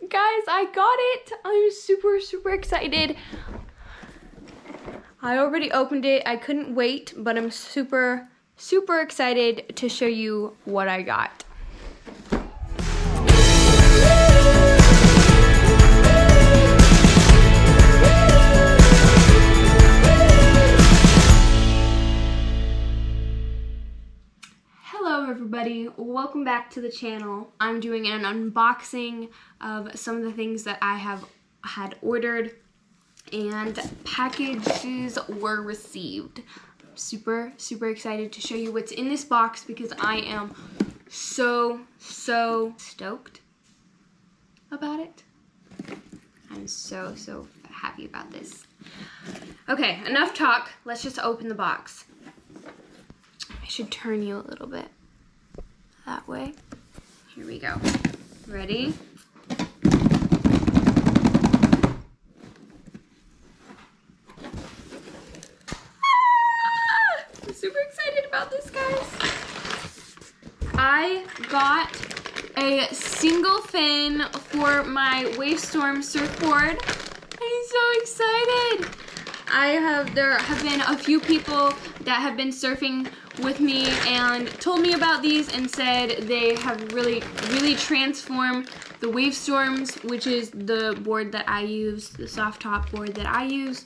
Guys, I got it. I'm super excited. I already opened it. I couldn't wait, but I'm super excited to show you what I got. Hello everybody, welcome back to the channel. I'm doing an unboxing of some of the things that I had ordered and packages were received. I'm super excited to show you what's in this box because I am so stoked about it. I'm so happy about this. Okay, enough talk. Let's just open the box. I should turn you a little bit that way. Here we go. Ready? I'm super excited about this, guys. I got a single fin for my Wavestorm surfboard. I'm so excited. There have been a few people that have been surfing with me and told me about these and said they have really transformed the Wavestorms, which is the board that I use, the soft top board that I use.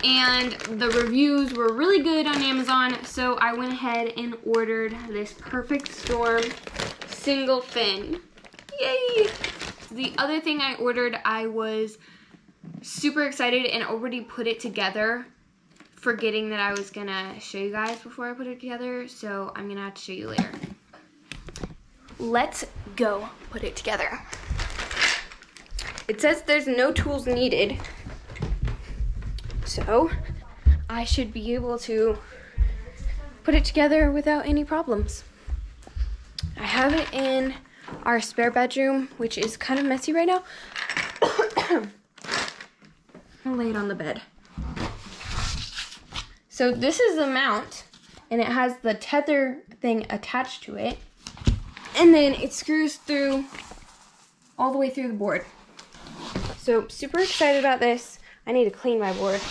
And the reviews were really good on Amazon, so I went ahead and ordered this Perfect Storm single fin. Yay! The other thing I ordered, I was super excited and already put it together, forgetting that I was gonna show you guys before I put it together, so I'm gonna have to show you later. Let's go put it together. It says there's no tools needed, so I should be able to put it together without any problems. I have it in our spare bedroom, which is kind of messy right now. I'll lay it on the bed. So this is the mount, and it has the tether thing attached to it, and then it screws through all the way through the board. So super excited about this. I need to clean my board.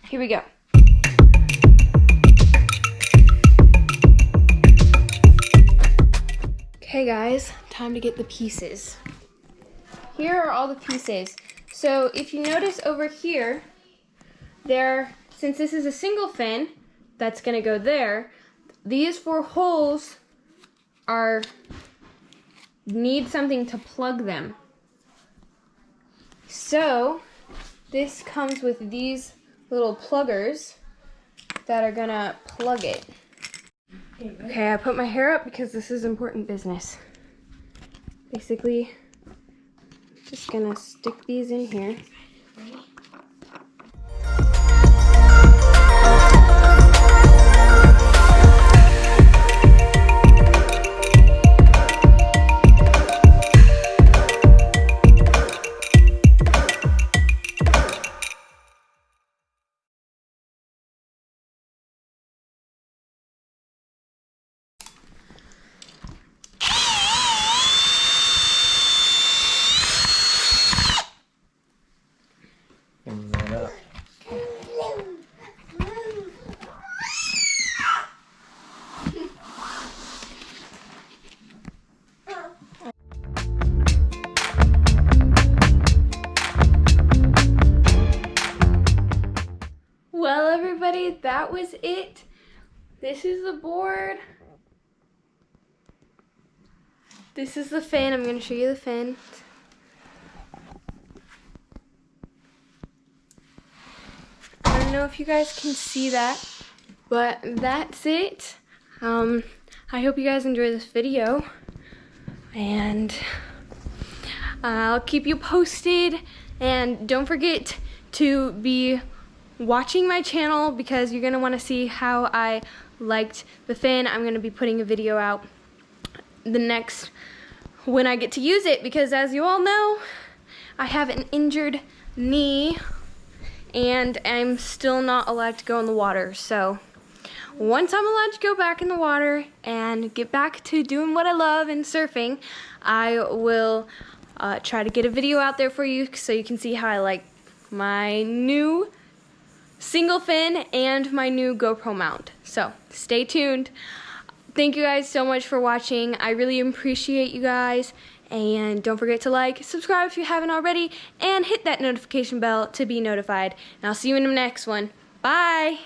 Here we go. Okay guys, time to get the pieces. Here are all the pieces. So if you notice over here, since this is a single fin, that's gonna go there, these 4 holes need something to plug them. So this comes with these little pluggers that are gonna plug it. Okay, I put my hair up because this is important business. Basically, just gonna stick these in here. Well, everybody, that was it. This is the board. This is the fin. I'm going to show you the fin. I don't know if you guys can see that, but that's it. I hope you guys enjoy this video, and I'll keep you posted, and don't forget to be watching my channel because you're gonna want to see how I liked the fin. I'm gonna be putting a video out when I get to use it, because as you all know, I have an injured knee and I'm still not allowed to go in the water. So once I'm allowed to go back in the water and get back to doing what I love and surfing, I will try to get a video out there for you so you can see how I like my new single fin and my new GoPro mount. So stay tuned. Thank you guys so much for watching. I really appreciate you guys. And don't forget to like, subscribe if you haven't already, and hit that notification bell to be notified. And I'll see you in the next one. Bye!